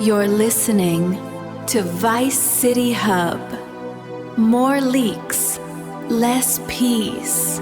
You're listening to Vice City Hub. More leaks, less peace.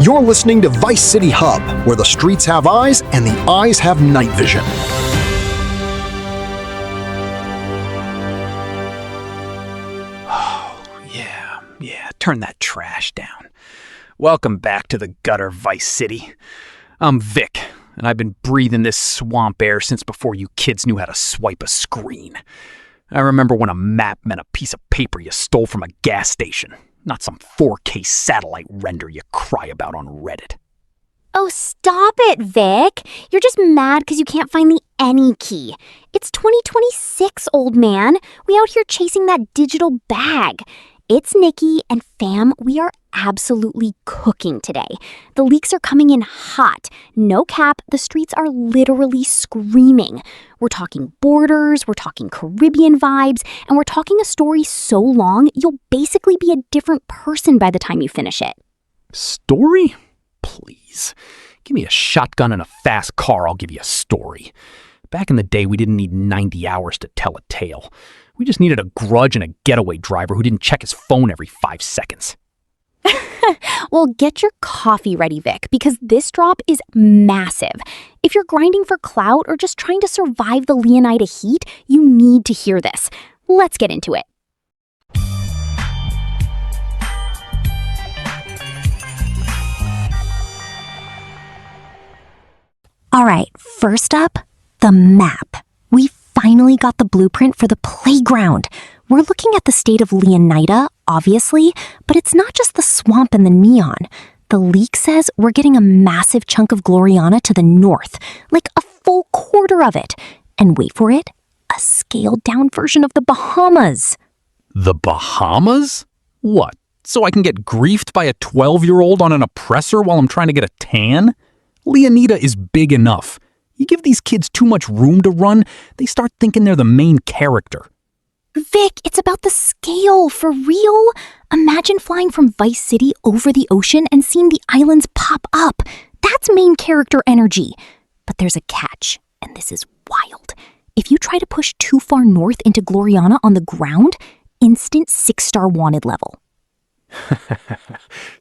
You're listening to Vice City Hub, where the streets have eyes and the eyes have night vision. Oh, yeah, turn that trash down. Welcome back to the gutter, Vice City. I'm Vic, and I've been breathing this swamp air since before you kids knew how to swipe a screen. I remember when a map meant a piece of paper you stole from a gas station. Not some 4K satellite render you cry about on Reddit. Oh, stop it, Vic. You're just mad because you can't find the any key. It's 2026, old man. We out here chasing that digital bag. It's Nikki and fam, we are absolutely cooking today. The leaks are coming in hot. No cap, the streets are literally screaming. We're talking borders, we're talking Caribbean vibes, and we're talking a story so long, you'll basically be a different person by the time you finish it. Story? Please. Give me a shotgun and a fast car, I'll give you a story. Back in the day, we didn't need 90 hours to tell a tale. We just needed a grudge and a getaway driver who didn't check his phone every 5 seconds. Well, get your coffee ready, Vic, because this drop is massive. If you're grinding for clout or just trying to survive the Leonida heat, you need to hear this. Let's get into it. All right, first up, the map. We finally got the blueprint for the playground. We're looking at the state of Leonida, obviously, but it's not just the swamp and the neon. The leak says we're getting a massive chunk of Gloriana to the north, like a full quarter of it. And wait for it, a scaled-down version of the Bahamas. The Bahamas? What, so I can get griefed by a 12-year-old on an oppressor while I'm trying to get a tan? Leonida is big enough. You give these kids too much room to run, they start thinking they're the main character. Vic, it's about the scale, for real. Imagine flying from Vice City over the ocean and seeing the islands pop up. That's main character energy. But there's a catch, and this is wild. If you try to push too far north into Gloriana on the ground, instant 6-star wanted level.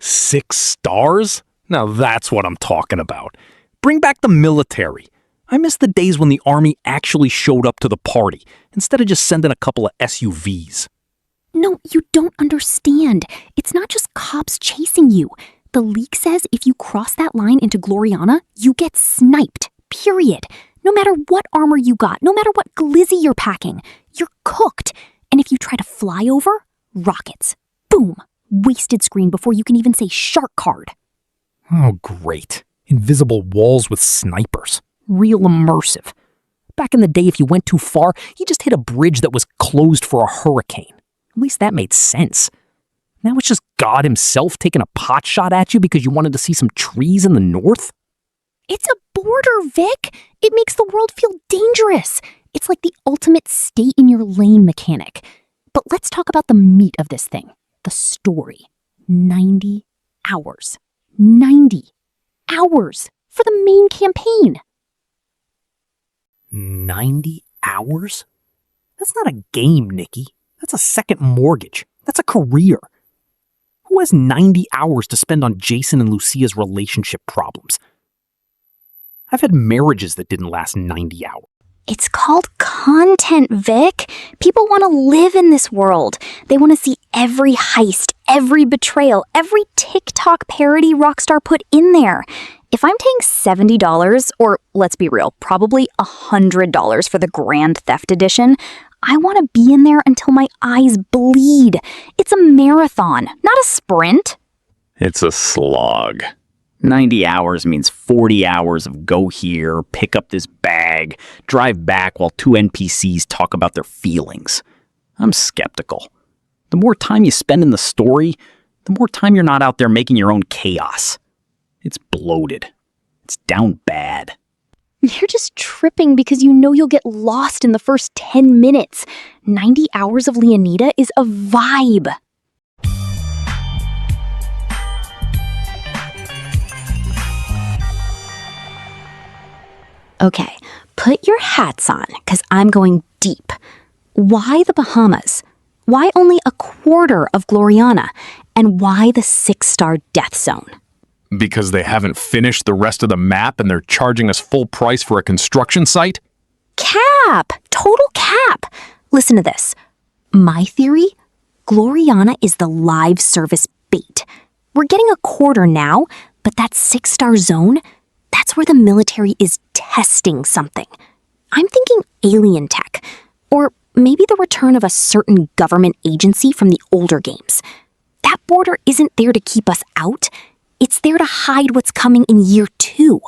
6 stars? Now that's what I'm talking about. Bring back the military. I miss the days when the army actually showed up to the party, instead of just sending a couple of SUVs. No, you don't understand. It's not just cops chasing you. The leak says if you cross that line into Gloriana, you get sniped, period. No matter what armor you got, no matter what glizzy you're packing, you're cooked. And if you try to fly over, rockets. Boom. Wasted screen before you can even say shark card. Oh, great. Invisible walls with snipers. Real immersive. Back in the day, if you went too far, you just hit a bridge that was closed for a hurricane. At least that made sense. Now it's just God himself taking a pot shot at you because you wanted to see some trees in the north? It's a border, Vic. It makes the world feel dangerous. It's like the ultimate stay in your lane mechanic. But let's talk about the meat of this thing. The story. 90 hours. 90 hours for the main campaign. 90 hours? That's not a game, Nikki. That's a second mortgage. That's a career. Who has 90 hours to spend on Jason and Lucia's relationship problems? I've had marriages that didn't last 90 hours. It's called content, Vic. People want to live in this world. They want to see every heist, every betrayal, every TikTok parody Rockstar put in there. If I'm paying $70, or let's be real, probably $100 for the Grand Theft Edition, I want to be in there until my eyes bleed. It's a marathon, not a sprint. It's a slog. 90 hours means 40 hours of go here, pick up this bag, drive back while two NPCs talk about their feelings. I'm skeptical. The more time you spend in the story, the more time you're not out there making your own chaos. It's bloated. It's down bad. You're just tripping because you know you'll get lost in the first 10 minutes. 90 hours of Leonida is a vibe. Okay, put your hats on, because I'm going deep. Why the Bahamas? Why only a quarter of Gloriana? And why the 6-star death zone? Because they haven't finished the rest of the map and they're charging us full price for a construction site? Cap! Total cap! Listen to this. My theory? Gloriana is the live service bait. We're getting a quarter now, but that 6-star zone, that's where the military is testing something. I'm thinking alien tech, or maybe the return of a certain government agency from the older games. That border isn't there to keep us out. It's there to hide what's coming in year 2.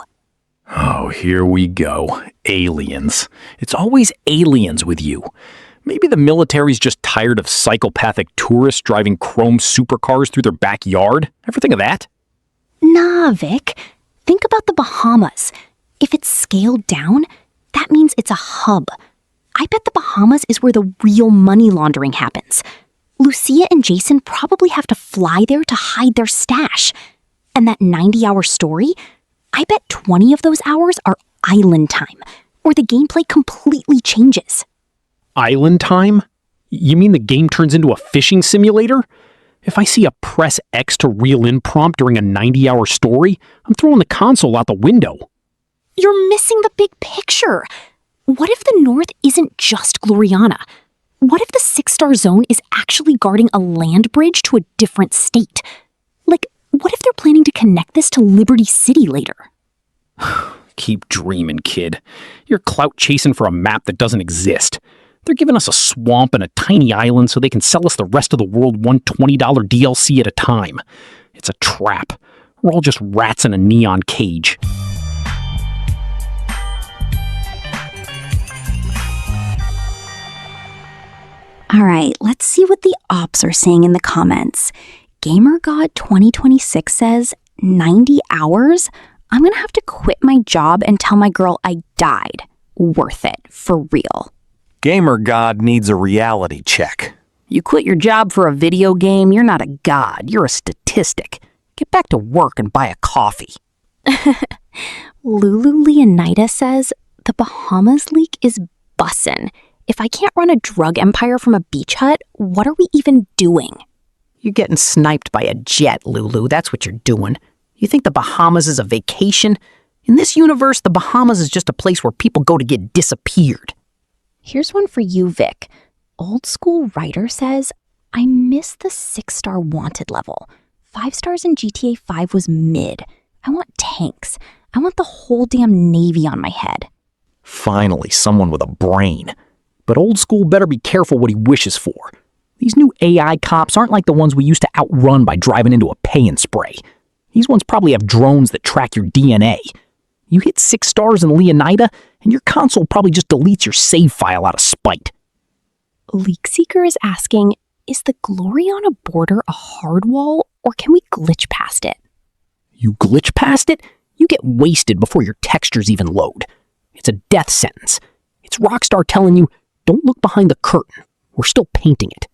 Oh, here we go. Aliens. It's always aliens with you. Maybe the military's just tired of psychopathic tourists driving chrome supercars through their backyard. Ever think of that? Nah, Vic. Think about the Bahamas. If it's scaled down, that means it's a hub. I bet the Bahamas is where the real money laundering happens. Lucia and Jason probably have to fly there to hide their stash. And that 90-hour story, I bet 20 of those hours are island time, where the gameplay completely changes. Island time? You mean the game turns into a fishing simulator? If I see a press X to reel in prompt during a 90-hour story, I'm throwing the console out the window. You're missing the big picture. What if the North isn't just Gloriana? What if the 6-star zone is actually guarding a land bridge to a different state? Like, what if they're planning to connect this to Liberty City later? Keep dreaming, kid. You're clout chasing for a map that doesn't exist. They're giving us a swamp and a tiny island so they can sell us the rest of the world one $20 DLC at a time. It's a trap. We're all just rats in a neon cage. All right, let's see what the ops are saying in the comments. GamerGod 2026 says, 90 hours? I'm going to have to quit my job and tell my girl I died. Worth it, for real. Gamer God needs a reality check. You quit your job for a video game, you're not a god, you're a statistic. Get back to work and buy a coffee. Lulu Leonida says, the Bahamas leak is bussin'. If I can't run a drug empire from a beach hut, what are we even doing? You're getting sniped by a jet, Lulu, that's what you're doing. You think the Bahamas is a vacation? In this universe, the Bahamas is just a place where people go to get disappeared. Here's one for you, Vic. Old school writer says, I miss the 6-star wanted level. 5 stars in GTA 5 was mid. I want tanks. I want the whole damn Navy on my head. Finally, someone with a brain. But old school better be careful what he wishes for. These new AI cops aren't like the ones we used to outrun by driving into a pay and spray. These ones probably have drones that track your DNA. You hit 6 stars in Leonida, and your console probably just deletes your save file out of spite. Leakseeker is asking, is the Gloriana border a hard wall, or can we glitch past it? You glitch past it, you get wasted before your textures even load. It's a death sentence. It's Rockstar telling you, don't look behind the curtain. We're still painting it.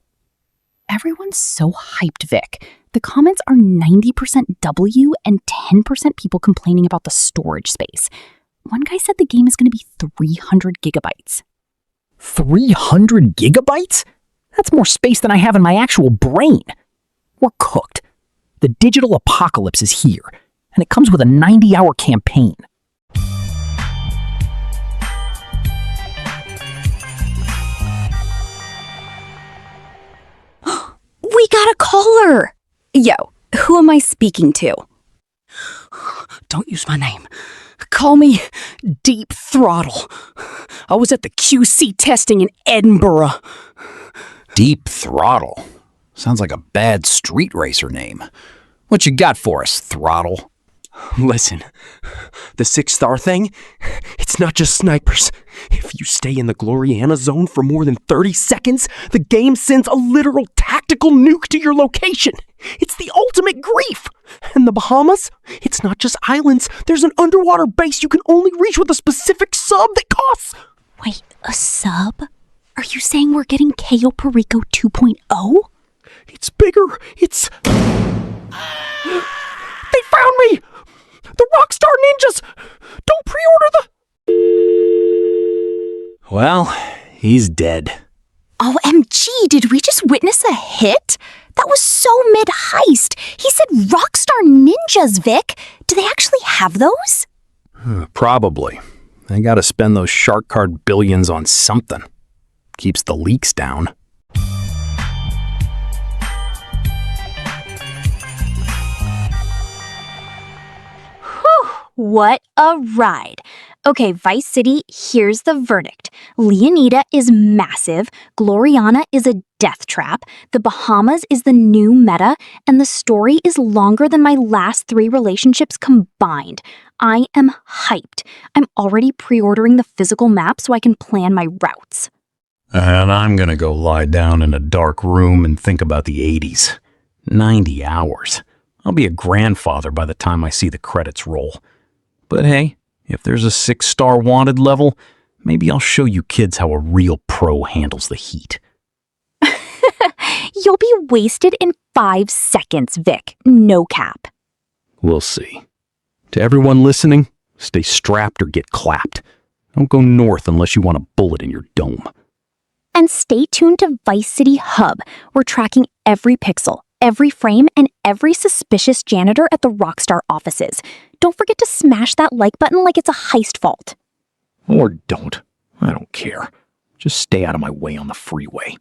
Everyone's so hyped, Vic. The comments are 90% W and 10% people complaining about the storage space. One guy said the game is going to be 300 gigabytes. 300 gigabytes? That's more space than I have in my actual brain. We're cooked. The digital apocalypse is here, and it comes with a 90-hour campaign. We got a caller! Yo, who am I speaking to? Don't use my name. Call me Deep Throttle. I was at the QC testing in Edinburgh. Deep Throttle. Sounds like a bad street racer name. What you got for us, Throttle? Listen, the 6-star thing, it's not just snipers. If you stay in the Gloriana zone for more than 30 seconds, the game sends a literal tactical nuke to your location. It's the ultimate grief. And the Bahamas, it's not just islands. There's an underwater base you can only reach with a specific sub that costs... Wait, a sub? Are you saying we're getting Cayo Perico 2.0? It's bigger. It's... They found me! The Rockstar ninjas! Don't pre-order the... Well, he's dead. OMG, did we just witness a hit? That was so mid-heist. He said Rockstar ninjas, Vic. Do they actually have those? Probably. I gotta spend those shark card billions on something. Keeps the leaks down. What a ride. Okay, Vice City, here's the verdict. Leonida is massive, Gloriana is a death trap, the Bahamas is the new meta, and the story is longer than my last 3 relationships combined. I am hyped. I'm already pre-ordering the physical map so I can plan my routes. And I'm gonna go lie down in a dark room and think about the 80s. 90 hours. I'll be a grandfather by the time I see the credits roll. But hey, if there's a 6-star wanted level, maybe I'll show you kids how a real pro handles the heat. You'll be wasted in 5 seconds, Vic. No cap. We'll see. To everyone listening, stay strapped or get clapped. Don't go north unless you want a bullet in your dome. And stay tuned to Vice City Hub. We're tracking every pixel, every frame, and every suspicious janitor at the Rockstar offices. Don't forget to smash that like button like it's a heist vault. Or don't. I don't care. Just stay out of my way on the freeway.